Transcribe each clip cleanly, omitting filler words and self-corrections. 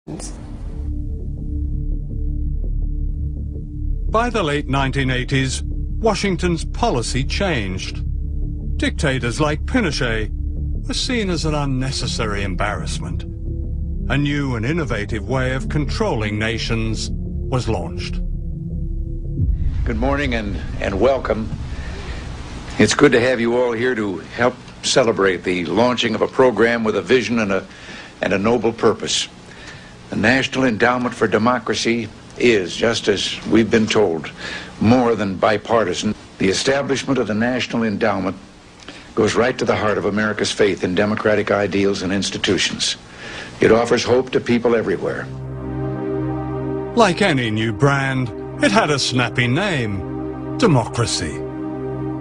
By the late 1980s, Washington's policy changed. Dictators like Pinochet were seen as an unnecessary embarrassment. A new and innovative way of controlling nations was launched. Good morning and welcome. It's good to have you all here to help celebrate the launching of a program with a vision and a noble purpose. The National Endowment for Democracy is, just as we've been told, more than bipartisan. The establishment of the National Endowment goes right to the heart of America's faith in democratic ideals and institutions. It offers hope to people everywhere. Like any new brand, it had a snappy name: Democracy.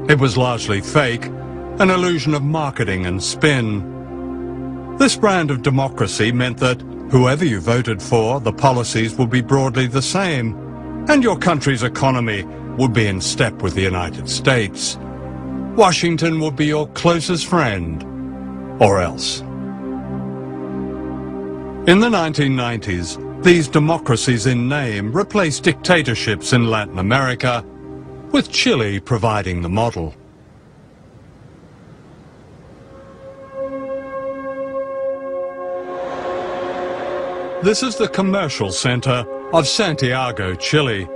It was largely fake, an illusion of marketing and spin. This brand of democracy meant that whoever you voted for, the policies would be broadly the same, and your country's economy would be in step with the United States. Washington would be your closest friend, or else. In the 1990s, these democracies in name replaced dictatorships in Latin America, with Chile providing the model. This is the commercial center of Santiago, Chile.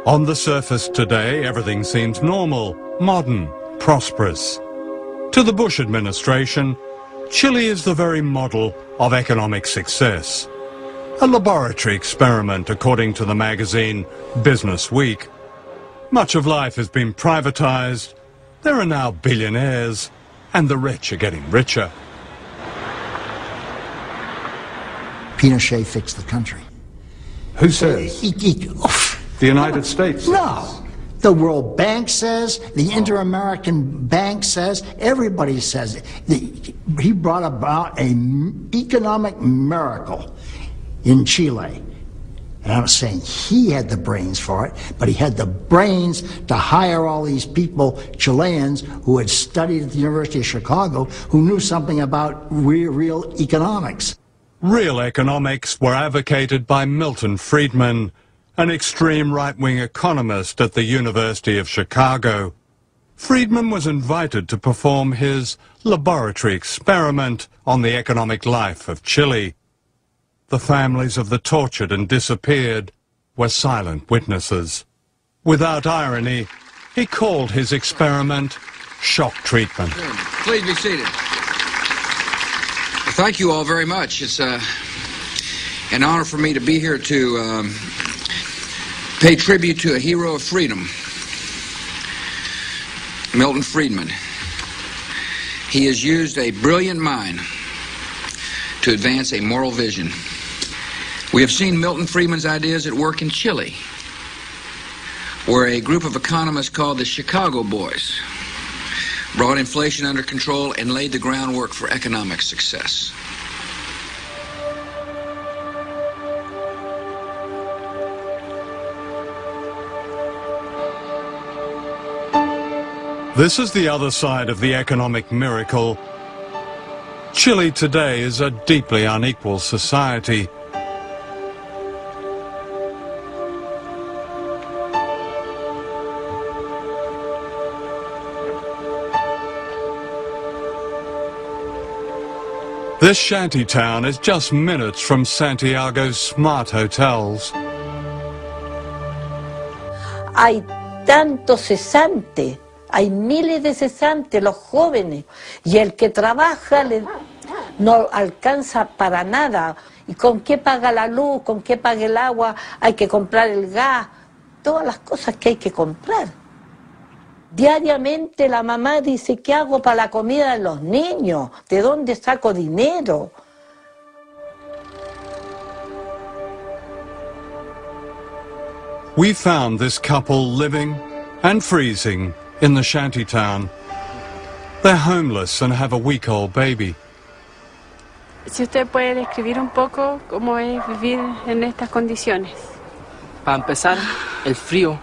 On the surface today, everything seems normal, modern, prosperous. To the Bush administration, Chile is the very model of economic success. A laboratory experiment, according to the magazine Business Week. Much of life has been privatized. There are now billionaires, and the rich are getting richer. Pinochet fixed the country. Who says? The United States says. No. The World Bank says, the Inter-American Bank says, everybody says it. He brought about an economic miracle in Chile. And I'm saying he had the brains for it, but he had the brains to hire all these people, Chileans, who had studied at the University of Chicago, who knew something about real economics. Real economics were advocated by Milton Friedman, an extreme right-wing economist at the University of Chicago. Friedman was invited to perform his laboratory experiment on the economic life of Chile. The families of the tortured and disappeared were silent witnesses. Without irony, he called his experiment shock treatment. Good. Please be seated. Well, thank you all very much. It's an honor for me to be here to pay tribute to a hero of freedom, Milton Friedman. He has used a brilliant mind to advance a moral vision. We have seen Milton Friedman's ideas at work in Chile, where a group of economists called the Chicago Boys brought inflation under control and laid the groundwork for economic success. This is the other side of the economic miracle. Chile today is a deeply unequal society. This shanty town is just minutes from Santiago's smart hotels. Hay tantos cesantes, hay miles de cesantes, los jóvenes, y el que trabaja no alcanza para nada. ¿Y con qué paga la luz? ¿Con qué paga el agua? Hay que comprar el gas, todas las cosas que hay que comprar. Diariamente la mamá dice, ¿qué hago para la comida de los niños? ¿De dónde saco dinero? We found this couple living and freezing in the shantytown. They're homeless and have a week-old baby. Si usted puede describir un poco cómo es vivir en estas condiciones. Para empezar, el frío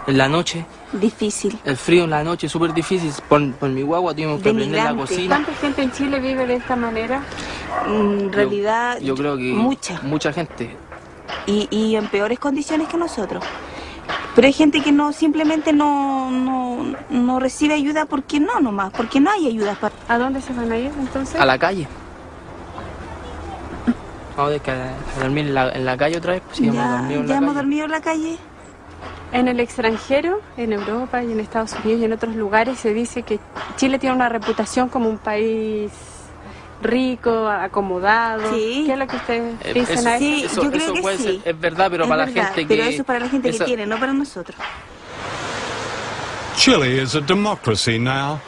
en la noche. Difícil. El frío en la noche es súper difícil. Por mi guagua tuvimos que prender la cocina. ¿Cuánta gente en Chile vive de esta manera? En realidad, yo creo que mucha gente. Y en peores condiciones que nosotros. Pero hay gente que simplemente no recibe ayuda porque no nomás, porque no hay ayuda. ¿A dónde se van a ir entonces? A la calle. Vamos a dormir en la calle otra vez. Pues, ya hemos dormido en la calle. En el extranjero, en Europa y en Estados Unidos y en otros lugares se dice que Chile tiene una reputación como un país rico, acomodado. Sí. ¿Qué es lo que ustedes dicen a eso? Sí, yo creo que puede sí. ser, es verdad, pero para la gente que... Pero eso es para la gente que tiene, no para nosotros. Chile is a democracy now,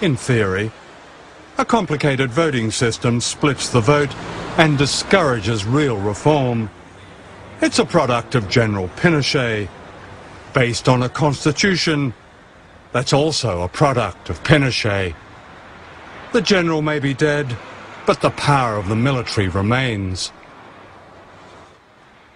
in theory. A complicated voting system splits the vote and discourages real reform. It's a product of General Pinochet, based on a constitution that's also a product of Pinochet. The general may be dead, but the power of the military remains.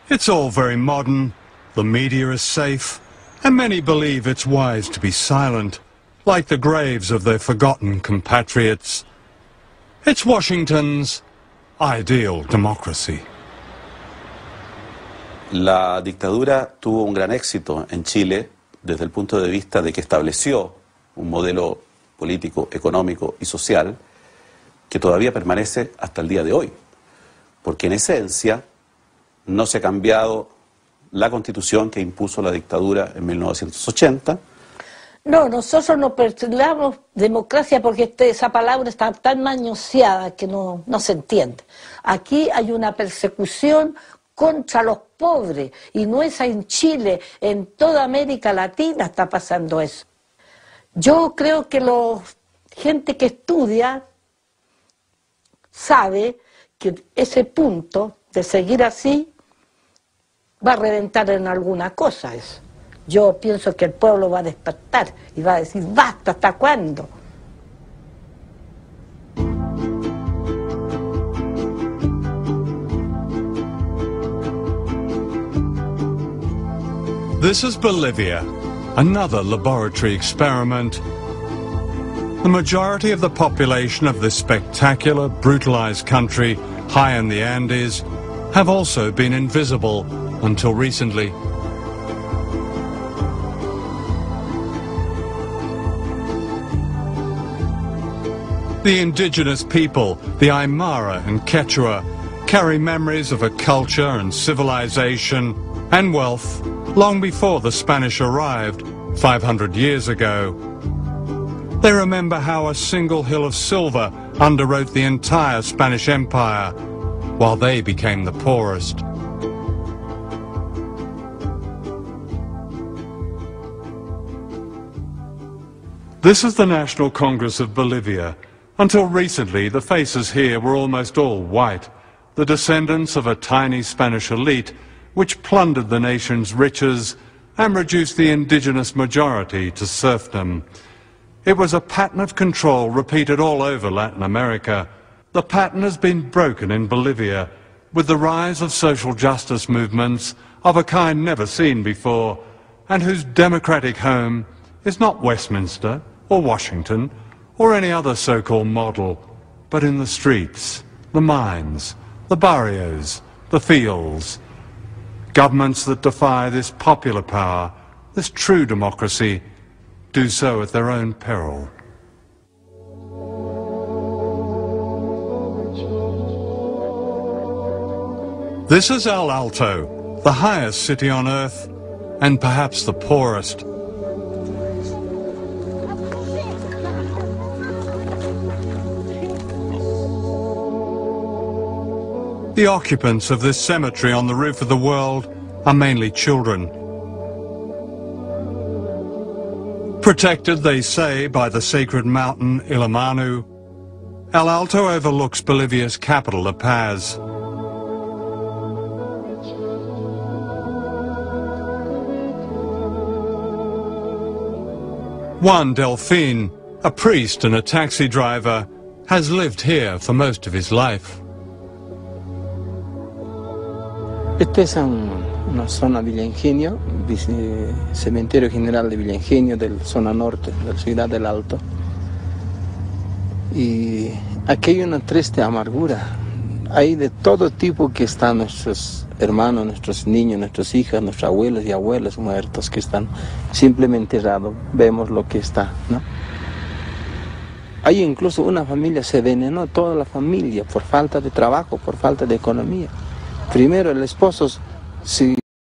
It's all very modern, the media is safe, and many believe it's wise to be silent, like the graves of their forgotten compatriots. It's Washington's ideal democracy. La dictadura tuvo un gran éxito en Chile desde el punto de vista de que estableció un modelo político, económico y social que todavía permanece hasta el día de hoy, porque en esencia no se ha cambiado la constitución que impuso la dictadura en 1980. No, nosotros no perseguimos democracia porque esa palabra está tan manoseada que no se entiende. Aquí hay una persecución contra los pobres, y no es en Chile, en toda América Latina está pasando eso. Yo creo que la gente que estudia sabe que ese punto de seguir así va a reventar en alguna cosa eso. Yo pienso que el pueblo va a despertar y va a decir, basta, ¿hasta cuándo? This is Bolivia, another laboratory experiment. The majority of the population of this spectacular, brutalized country, high in the Andes, have also been invisible until recently. The indigenous people, the Aymara and Quechua, carry memories of a culture and civilization and wealth long before the Spanish arrived 500 years ago. They remember how a single hill of silver underwrote the entire Spanish Empire, while they became the poorest. This is the National Congress of Bolivia. Until recently, the faces here were almost all white, the descendants of a tiny Spanish elite which plundered the nation's riches and reduced the indigenous majority to serfdom. It was a pattern of control repeated all over Latin America. The pattern has been broken in Bolivia with the rise of social justice movements of a kind never seen before, and whose democratic home is not Westminster or Washington or any other so-called model, but in the streets, the mines, the barrios, the fields. Governments that defy this popular power, this true democracy, do so at their own peril. This is El Alto, the highest city on earth, and perhaps the poorest. The occupants of this cemetery on the roof of the world are mainly children. Protected, they say, by the sacred mountain Illimani, El Alto overlooks Bolivia's capital, La Paz. Juan Delfin, a priest and a taxi driver, has lived here for most of his life. Esta es una zona Villa Ingenio, cementerio general de Villa Ingenio, de la zona norte, de la ciudad del Alto. Y aquí hay una triste amargura hay de todo tipo que están nuestros hermanos, nuestros niños, nuestras hijas, nuestros abuelos y abuelas muertos que están simplemente enterrados. Vemos lo que está, ¿no? Hay incluso una familia, se envenenó toda la familia por falta de trabajo, por falta de economía. Primero el esposo, si